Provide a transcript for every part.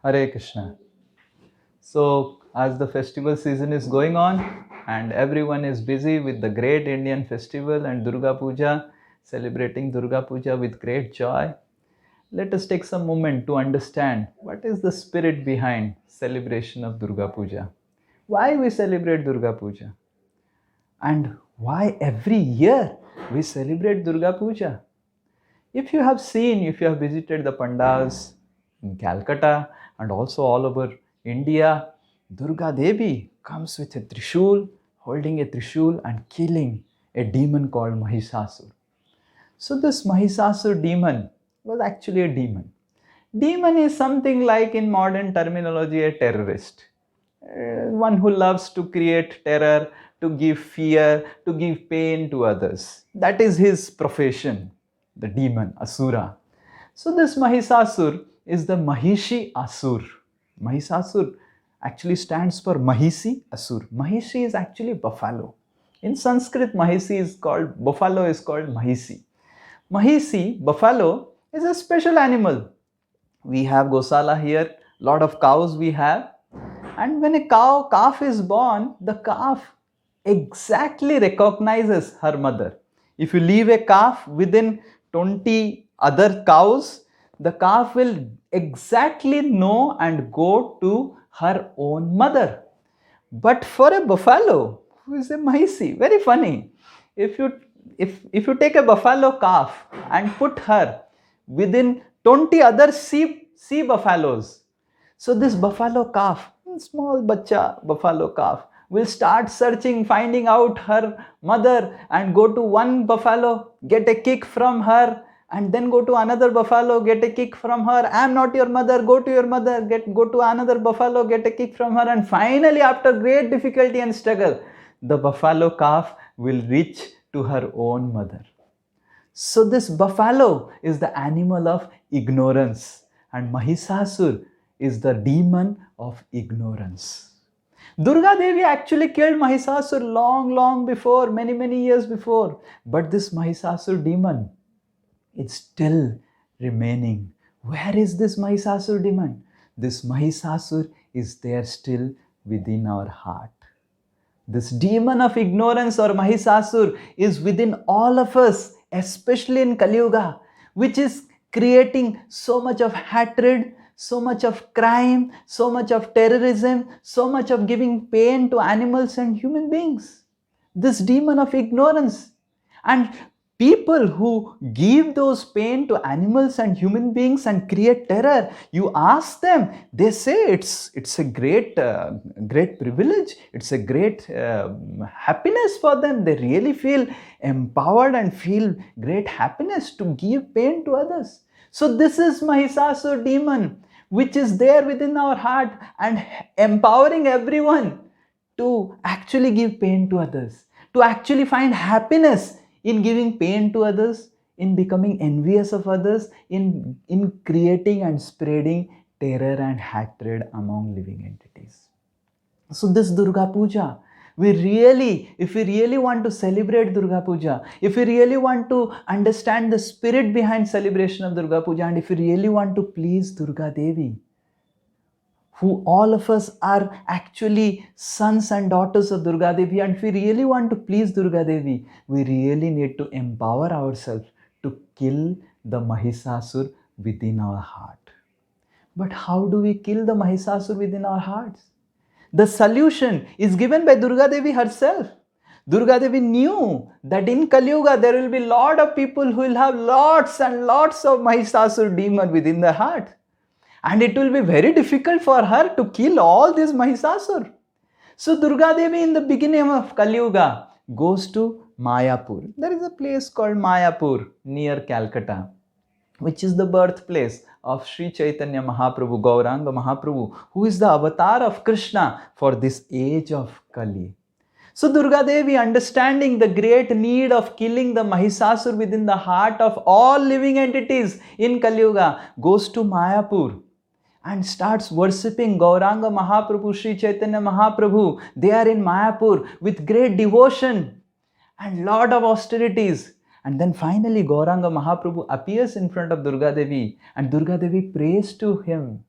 Hare Krishna. So, as the festival season is going on and everyone is busy with the great Indian festival and Durga Puja, celebrating Durga Puja with great joy, let us take some moment to understand what is the spirit behind celebration of Durga Puja. Why we celebrate Durga Puja and why every year we celebrate Durga Puja. If you have seen, if you have visited the pandals in Calcutta and also all over India, Durga Devi comes with a trishul, holding a trishul and killing a demon called Mahisasur. So this Mahisasur demon was actually a demon. Demon is something like in modern terminology a terrorist. One who loves to create terror, to give fear, to give pain to others. That is his profession, the demon, Asura. So this Mahisasur is the Mahishi Asur. Mahisasur actually stands for Mahisi Asur. Mahishi is actually buffalo. In Sanskrit, buffalo is called Mahisi. Mahisi, buffalo, is a special animal. We have Gosala here, lot of cows we have. And when a calf is born, the calf exactly recognizes her mother. If you leave a calf within 20 other cows, the calf will exactly know and go to her own mother. But for a buffalo, who is a Mahisi, very funny. If you if you take a buffalo calf and put her within 20 other sea buffaloes, so this buffalo calf, small bacha buffalo calf, will start searching, finding out her mother and go to one buffalo, get a kick from her, and then go to another buffalo, get a kick from her. I am not your mother, go to your mother, go to another buffalo, get a kick from her, and finally, after great difficulty and struggle, the buffalo calf will reach to her own mother. So this buffalo is the animal of ignorance, and Mahisasur is the demon of ignorance. Durga Devi actually killed Mahisasur long before, many years before. But this Mahisasur demon, it's still remaining. Where is this Mahisasur demon? This Mahisasur is there still within our heart. This demon of ignorance or Mahisasur is within all of us, especially in Kali Yuga, which is creating so much of hatred, so much of crime, so much of terrorism, so much of giving pain to animals and human beings. This demon of ignorance. And people who give those pain to animals and human beings and create terror, you ask them, they say it's a great privilege, it's a great happiness for them. They really feel empowered and feel great happiness to give pain to others. So this is Mahisasur demon, which is there within our heart and empowering everyone to actually give pain to others, to actually find happiness in giving pain to others, in becoming envious of others, in creating and spreading terror and hatred among living entities. So this Durga Puja, if we really want to celebrate Durga Puja, if we really want to understand the spirit behind celebration of Durga Puja, and if we really want to please Durga Devi, who all of us are actually sons and daughters of Durga Devi, and if we really want to please Durga Devi, we really need to empower ourselves to kill the Mahisasur within our heart. But how do we kill the Mahisasur within our hearts? The solution is given by Durga Devi herself. Durga Devi knew that in Kali Yuga there will be a lot of people who will have lots and lots of Mahisasur demon within their heart. And it will be very difficult for her to kill all these Mahisasur. So Durga Devi in the beginning of Kali Yuga goes to Mayapur. There is a place called Mayapur near Calcutta, which is the birthplace of Sri Chaitanya Mahaprabhu, Gauranga Mahaprabhu, who is the avatar of Krishna for this age of Kali. So Durga Devi, understanding the great need of killing the Mahisasur within the heart of all living entities in Kali Yuga, goes to Mayapur and starts worshipping Gauranga Mahaprabhu, Sri Chaitanya Mahaprabhu. They are in Mayapur with great devotion and lot of austerities. And then finally Gauranga Mahaprabhu appears in front of Durga Devi, and Durga Devi prays to him,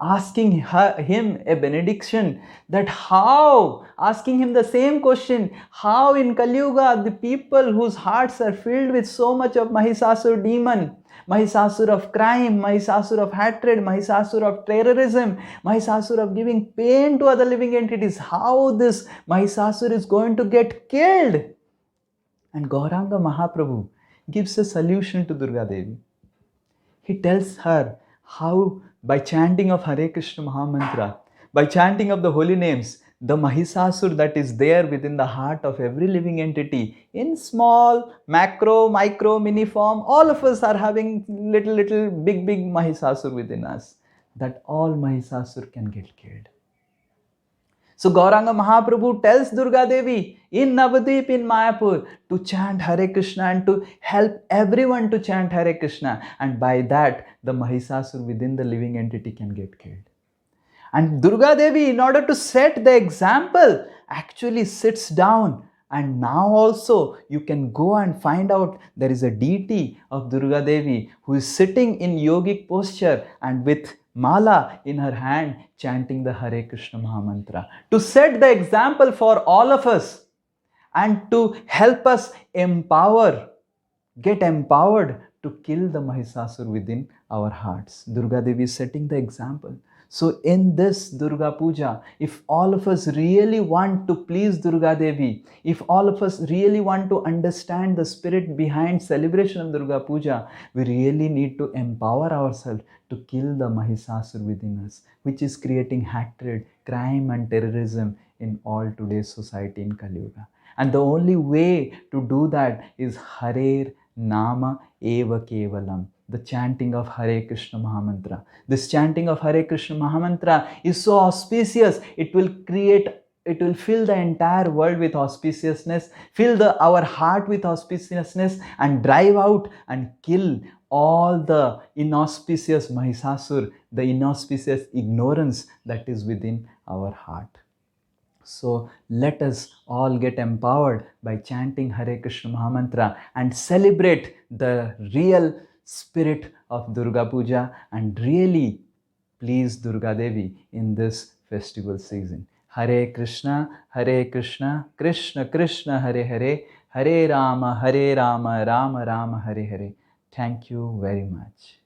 him a benediction, that how, asking him the same question, how in Kali Yuga the people whose hearts are filled with so much of Mahisasur demon, Mahisasur of crime, Mahisasur of hatred, Mahisasur of terrorism, Mahisasur of giving pain to other living entities, how this Mahisasur is going to get killed. And Gauranga Mahaprabhu gives a solution to Durga Devi. He tells her how, by chanting of Hare Krishna Mahamantra, by chanting of the holy names, the Mahisasur that is there within the heart of every living entity, in small, macro, micro, mini form, all of us are having little, big Mahisasur within us, that all Mahisasur can get killed. So Gauranga Mahaprabhu tells Durga Devi in Navadip in Mayapur to chant Hare Krishna and to help everyone to chant Hare Krishna. And by that, the Mahisasur within the living entity can get killed. And Durga Devi, in order to set the example, actually sits down. And now also you can go and find out there is a deity of Durga Devi who is sitting in yogic posture and with mala in her hand chanting the Hare Krishna Mahamantra to set the example for all of us and to help us get empowered to kill the Mahisasur within our hearts. Durga Devi is setting the example. So in this Durga Puja, if all of us really want to please Durga Devi, if all of us really want to understand the spirit behind celebration of Durga Puja, we really need to empower ourselves to kill the Mahisasur within us, which is creating hatred, crime and terrorism in all today's society in Kali Yuga. And the only way to do that is Harer Nama Eva Kevalam, the chanting of Hare Krishna Mahamantra. This chanting of Hare Krishna Mahamantra is so auspicious, it will fill the entire world with auspiciousness, fill our heart with auspiciousness, and drive out and kill all the inauspicious Mahisasur, the inauspicious ignorance that is within our heart. So let us all get empowered by chanting Hare Krishna Mahamantra and celebrate the real spirit of Durga Puja and really please Durga Devi in this festival season. Hare Krishna, Krishna Krishna, Hare Hare, Hare Rama, Rama Rama, Hare Hare. Thank you very much.